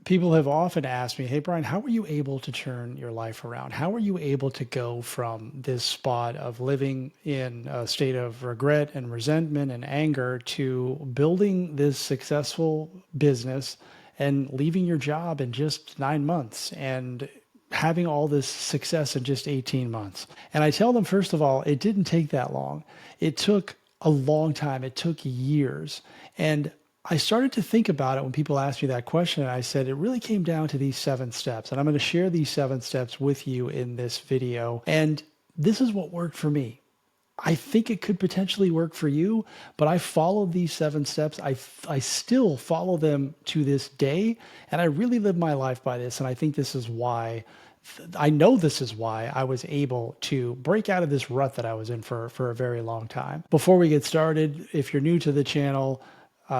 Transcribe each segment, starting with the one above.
People have often asked me, hey, Brian, how were you able to turn your life around? How were you able to go from this spot of living in a state of regret and resentment and anger to building this successful business and leaving your job in just 9 months and having all this success in just 18 months? And I tell them, first of all, it didn't take that long. It took a long time. It took years. And I started to think about it when people asked me that question, and I said it really came down to these 7 steps. And I'm going to share these 7 steps with you in this video. And this is what worked for me. I think it could potentially work for you, but I followed these 7 steps. I still follow them to this day, and I really live my life by this. And I think this is why, I know this is why I was able to break out of this rut that I was in for a very long time. Before we get started, if you're new to the channel,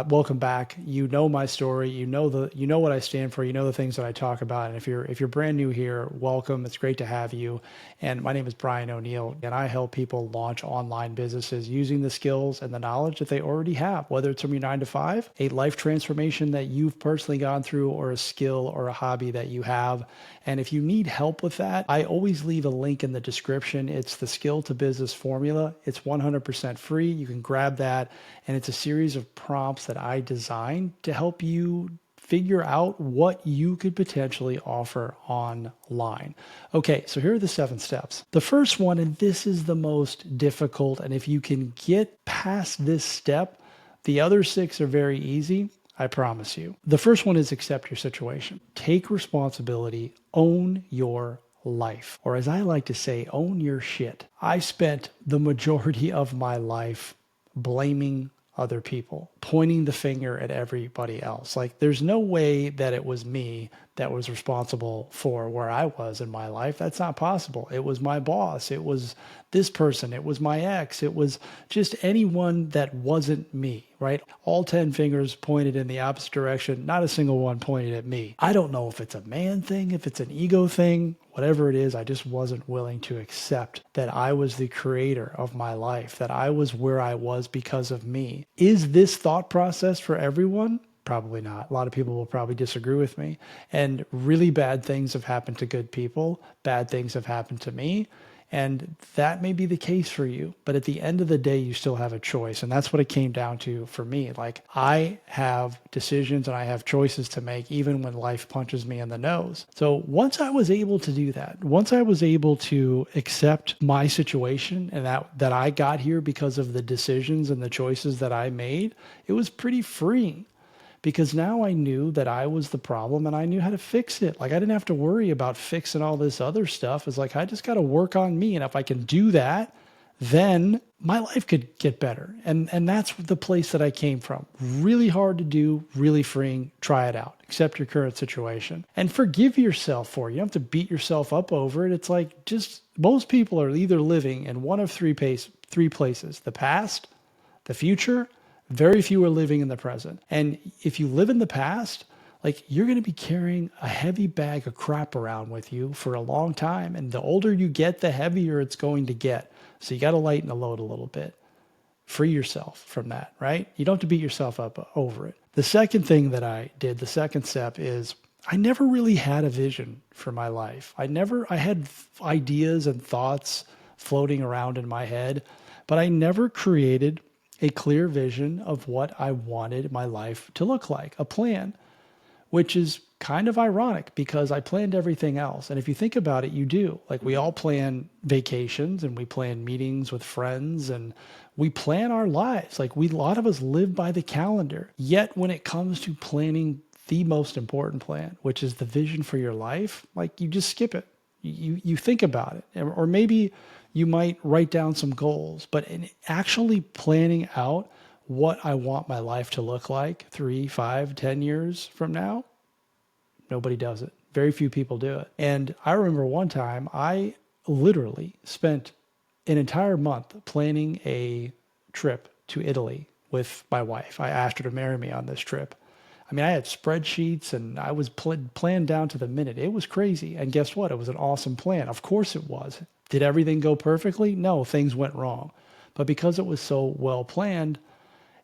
welcome back. You know my story. You know what I stand for. You know the things that I talk about. And if you're brand new here, welcome. It's great to have you. And my name is Brian O'Neill, and I help people launch online businesses using the skills and the knowledge that they already have, whether it's from your 9 to 5, a life transformation that you've personally gone through, or a skill or a hobby that you have. And if you need help with that, I always leave a link in the description. It's the Skill to Business formula. It's 100% free. You can grab that, and it's a series of prompts that I designed to help you figure out what you could potentially offer online. Okay, so here are the 7 steps. The first one, and this is the most difficult, and if you can get past this step, the other 6 are very easy, I promise you. The first one is accept your situation. Take responsibility, own your life. Or as I like to say, own your shit. I spent the majority of my life blaming other people, pointing the finger at everybody else. Like, there's no way that it was me that was responsible for where I was in my life. That's not possible. It was my boss. It was this person. It was my ex. It was just anyone that wasn't me, right? All 10 fingers pointed in the opposite direction. Not a single one pointed at me. I don't know if it's a man thing, if it's an ego thing, whatever it is. I just wasn't willing to accept that I was the creator of my life, that I was where I was because of me. Is this thought process for everyone? Probably not. A lot of people will probably disagree with me. And really bad things have happened to good people. Bad things have happened to me. And that may be the case for you. But at the end of the day, you still have a choice. And that's what it came down to for me. Like, I have decisions and I have choices to make even when life punches me in the nose. So once I was able to do that, once I was able to accept my situation and that I got here because of the decisions and the choices that I made, it was pretty freeing. Because now I knew that I was the problem and I knew how to fix it. Like, I didn't have to worry about fixing all this other stuff. It's like, I just got to work on me. And if I can do that, then my life could get better. And that's the place that I came from. Really hard to do, really freeing. Try it out. Accept your current situation and forgive yourself for it. You don't have to beat yourself up over it. It's like, just most people are either living in one of three places: the past, the future. Very few are living in the present. And if you live in the past, like, you're going to be carrying a heavy bag of crap around with you for a long time. And the older you get, the heavier it's going to get. So you got to lighten the load a little bit. Free yourself from that, right? You don't have to beat yourself up over it. The second thing that I did, the second step, is I never really had a vision for my life. I had ideas and thoughts floating around in my head, but I never created a clear vision of what I wanted my life to look like, a plan, which is kind of ironic because I planned everything else. And if you think about it, you do. Like, we all plan vacations and we plan meetings with friends and we plan our lives. Like, a lot of us live by the calendar. Yet when it comes to planning the most important plan, which is the vision for your life, like, you just skip it. You think about it, or maybe you might write down some goals, but in actually planning out what I want my life to look like 3, 5, 10 years from now, nobody does it. Very few people do it. And I remember one time I literally spent an entire month planning a trip to Italy with my wife. I asked her to marry me on this trip. I mean, I had spreadsheets and I was planned down to the minute. It was crazy. And guess what? It was an awesome plan. Of course it was. Did everything go perfectly? No, things went wrong. But because it was so well planned,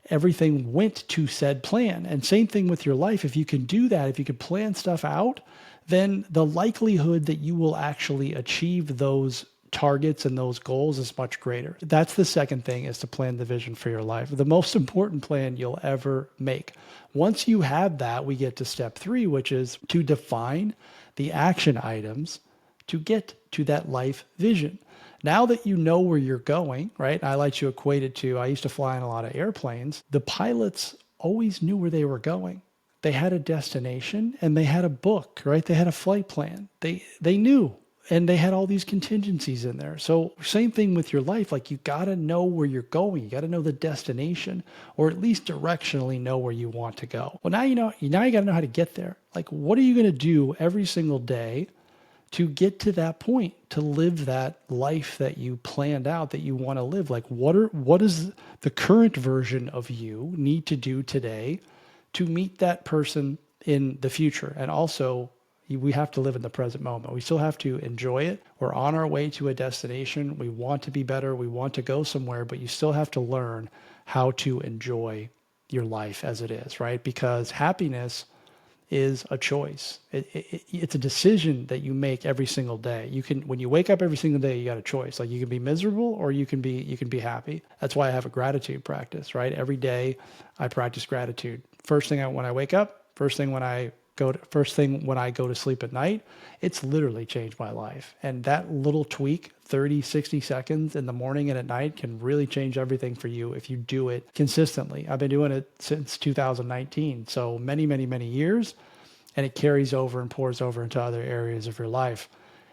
everything went to said plan. And same thing with your life. If you can do that, if you can plan stuff out, then the likelihood that you will actually achieve those targets and those goals is much greater. That's the second thing, is to plan the vision for your life. The most important plan you'll ever make. Once you have that, we get to step 3, which is to define the action items to get to that life vision. Now that you know where you're going, right? I like to equate it to, I used to fly in a lot of airplanes. The pilots always knew where they were going. They had a destination and they had a book, right? They had a flight plan. They knew, and they had all these contingencies in there. So same thing with your life. Like, you got to know where you're going. You got to know the destination, or at least directionally know where you want to go. Well, now you know, now you got to know how to get there. Like, what are you going to do every single day to get to that point, to live that life that you planned out that you want to live? Like, what does the current version of you need to do today to meet that person in the future? And also, we have to live in the present moment. We still have to enjoy it. We're on our way to a destination. We want to be better. We want to go somewhere, but you still have to learn how to enjoy your life as it is, right? Because happiness is a choice. It's a decision that you make every single day. You can, when you wake up every single day, you got a choice. Like, you can be miserable or you can be happy. That's why I have a gratitude practice, right? Every day I practice gratitude. First thing when I wake up, first thing when I go to sleep at night. It's literally changed my life. And that little tweak, 30, 60 seconds in the morning and at night, can really change everything for you if you do it consistently. I've been doing it since 2019. So many, many, many years. And it carries over and pours over into other areas of your life.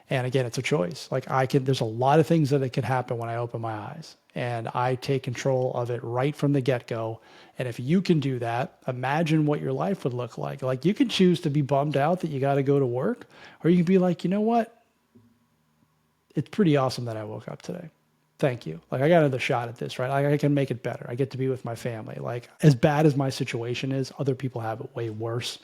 And again, it's a choice. Like, there's a lot of things that can happen when I open my eyes, and I take control of it right from the get-go. And if you can do that, imagine what your life would look like. Like, you can choose to be bummed out that you got to go to work, or you can be like, you know what? It's pretty awesome that I woke up today. Thank you. Like, I got another shot at this, right? I can make it better. I get to be with my family. Like, as bad as my situation is, other people have it way worse.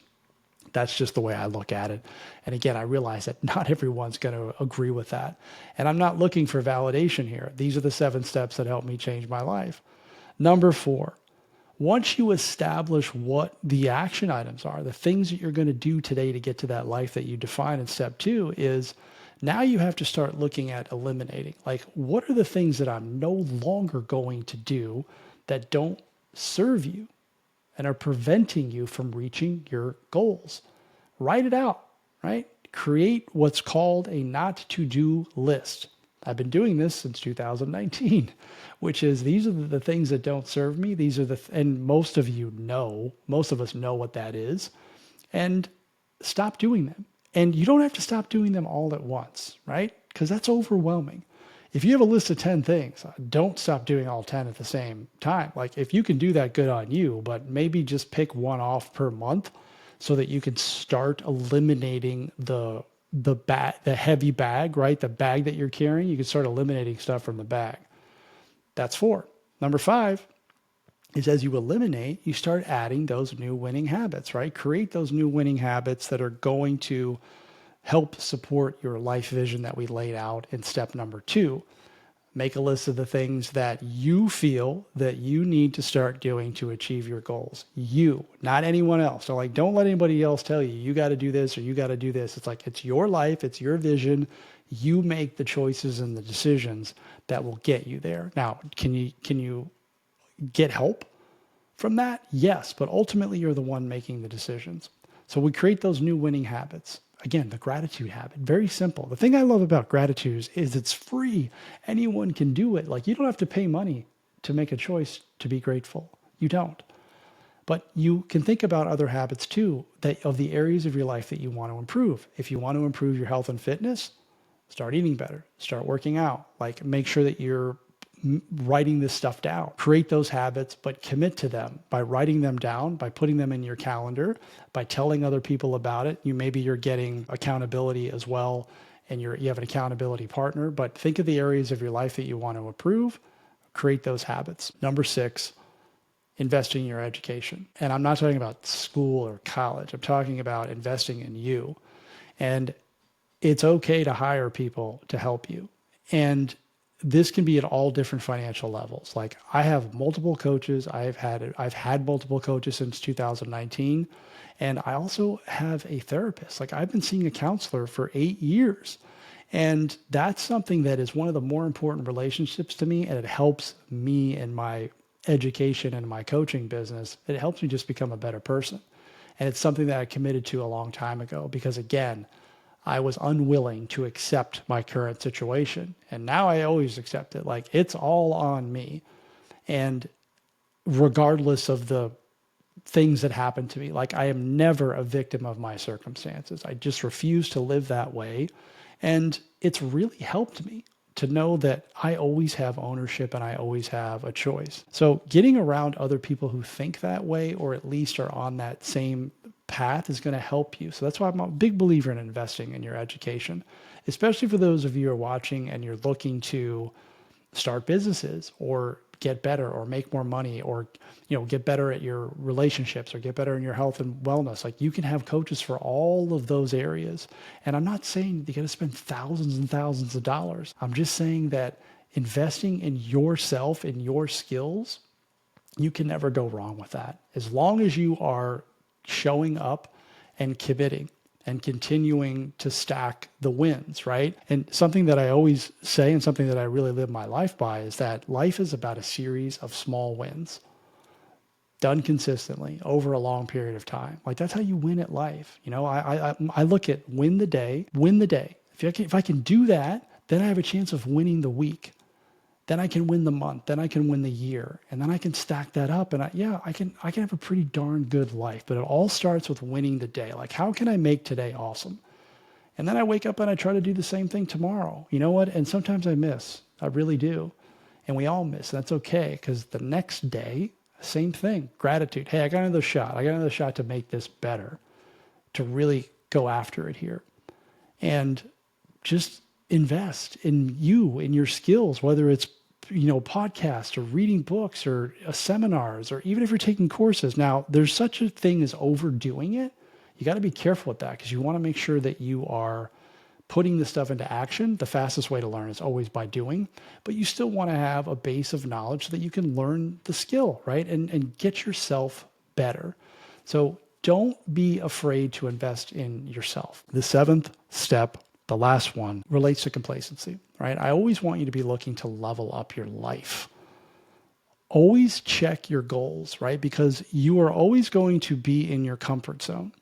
That's just the way I look at it. And again, I realize that not everyone's going to agree with that. And I'm not looking for validation here. These are the 7 steps that help me change my life. Number 4, once you establish what the action items are, the things that you're going to do today to get to that life that you define in step 2, is now you have to start looking at eliminating. Like, what are the things that I'm no longer going to do that don't serve you and are preventing you from reaching your goals? Write it out, right? Create what's called a not to do list. I've been doing this since 2019, which is, these are the things that don't serve me. These are and most of us know what that is, and stop doing them. And you don't have to stop doing them all at once, right? Because that's overwhelming. If you have a list of 10 things, don't stop doing all 10 at the same time. Like, if you can do that, good on you, but maybe just pick one off per month so that you can start eliminating the heavy bag, right? The bag that you're carrying, you can start eliminating stuff from the bag. That's 4. Number 5 is, as you eliminate, you start adding those new winning habits, right? Create those new winning habits that are going to help support your life vision that we laid out in step number 2. Make a list of the things that you feel that you need to start doing to achieve your goals. You, not anyone else. So, like, don't let anybody else tell you, you got to do this or you got to do this. It's like, it's your life, it's your vision. You make the choices and the decisions that will get you there. Now, can you get help from that? Yes, but ultimately you're the one making the decisions. So we create those new winning habits. Again, the gratitude habit, very simple. The thing I love about gratitude is it's free. Anyone can do it. Like, you don't have to pay money to make a choice to be grateful. You don't. But you can think about other habits too, that of the areas of your life that you want to improve. If you want to improve your health and fitness, start eating better, start working out. Like, make sure that you're writing this stuff down. Create those habits, but commit to them by writing them down, by putting them in your calendar, by telling other people about it. Maybe you're getting accountability as well, and you have an accountability partner, but think of the areas of your life that you want to improve. Create those habits. Number 6, investing in your education. And I'm not talking about school or college. I'm talking about investing in you. And it's okay to hire people to help you. And this can be at all different financial levels. Like I have multiple coaches. I've had multiple coaches since 2019. And I also have a therapist. Like I've been seeing a counselor for 8 years. And that's something that is one of the more important relationships to me. And it helps me in my education and my coaching business. It helps me just become a better person. And it's something that I committed to a long time ago because, again, I was unwilling to accept my current situation. And now I always accept it. Like it's all on me. And regardless of the things that happen to me, like I am never a victim of my circumstances. I just refuse to live that way. And it's really helped me to know that I always have ownership and I always have a choice. So getting around other people who think that way, or at least are on that same path, is going to help you. So that's why I'm a big believer in investing in your education, especially for those of you who are watching and you're looking to start businesses or get better or make more money or get better at your relationships or get better in your health and wellness. Like you can have coaches for all of those areas. And I'm not saying you got to spend thousands and thousands of dollars. I'm just saying that investing in yourself and your skills, you can never go wrong with that. As long as you are showing up and committing and continuing to stack the wins, right? And something that I always say and something that I really live my life by is that life is about a series of small wins done consistently over a long period of time. Like that's how you win at life. I look at win the day. If I can do that, then I have a chance of winning the week. Then I can win the month. Then I can win the year. And then I can stack that up. And I can have a pretty darn good life. But it all starts with winning the day. Like, how can I make today awesome? And then I wake up and I try to do the same thing tomorrow. You know what? And sometimes I miss. I really do. And we all miss. That's okay. Because the next day, same thing. Gratitude. Hey, I got another shot. I got another shot to make this better, to really go after it here. And just invest in you, in your skills, whether it's podcasts or reading books or seminars, or even if you're taking courses. Now, there's such a thing as overdoing it. You got to be careful with that because you want to make sure that you are putting this stuff into action. The fastest way to learn is always by doing, but you still want to have a base of knowledge so that you can learn the skill, right? And get yourself better. So don't be afraid to invest in yourself. The seventh step, the last one, relates to complacency, right? I always want you to be looking to level up your life. Always check your goals, right? Because you are always going to be in your comfort zone.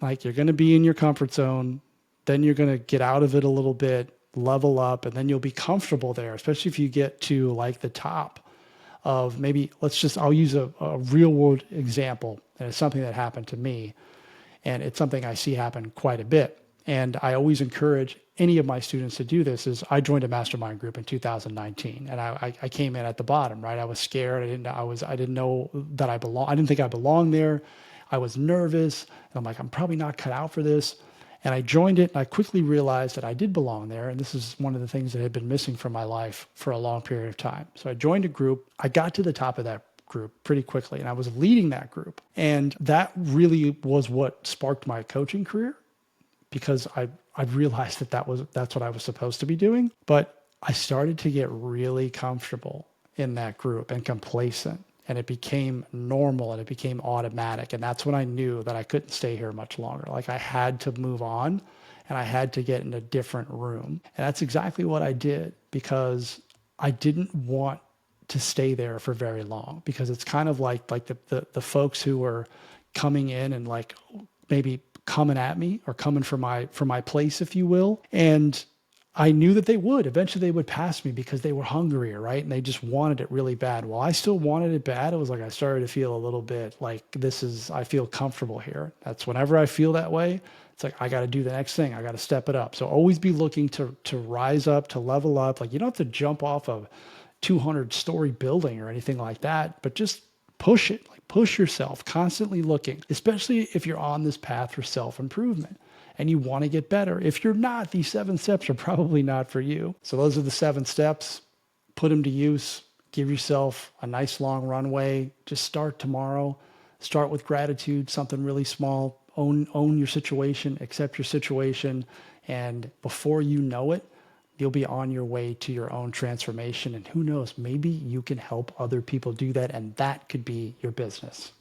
Like you're going to be in your comfort zone, then you're going to get out of it a little bit, level up, and then you'll be comfortable there, especially if you get to like the top of maybe, I'll use a real world example. And it's something that happened to me. And it's something I see happen quite a bit. And I always encourage any of my students to do this. Is I joined a mastermind group in 2019, and I came in at the bottom, right? I was scared. I didn't know that I belong. I didn't think I belonged there. I was nervous, and I'm like, I'm probably not cut out for this. And I joined it, and I quickly realized that I did belong there. And this is one of the things that had been missing from my life for a long period of time. So I joined a group. I got to the top of that group pretty quickly, and I was leading that group. And that really was what sparked my coaching career, because I realized that's what I was supposed to be doing. But I started to get really comfortable in that group and complacent, and it became normal and it became automatic. And that's when I knew that I couldn't stay here much longer. Like I had to move on and I had to get in a different room. And that's exactly what I did, because I didn't want to stay there for very long, because it's kind of like the folks who were coming in and like maybe coming at me or coming for my place, if you will. And I knew that eventually they would pass me because they were hungrier, right? And they just wanted it really bad. Well, I still wanted it bad. It was like I started to feel a little bit like I feel comfortable here. That's whenever I feel that way, it's like I got to do the next thing. I got to step it up. So always be looking to rise up, to level up. Like you don't have to jump off a 200-story building or anything like that, but just push it. Like push yourself, constantly looking, especially if you're on this path for self-improvement and you want to get better. If you're not, these 7 steps are probably not for you. So those are the 7 steps. Put them to use. Give yourself a nice long runway. Just start tomorrow. Start with gratitude, something really small. Own your situation, accept your situation. And before you know it, you'll be on your way to your own transformation. And who knows, maybe you can help other people do that. And that could be your business.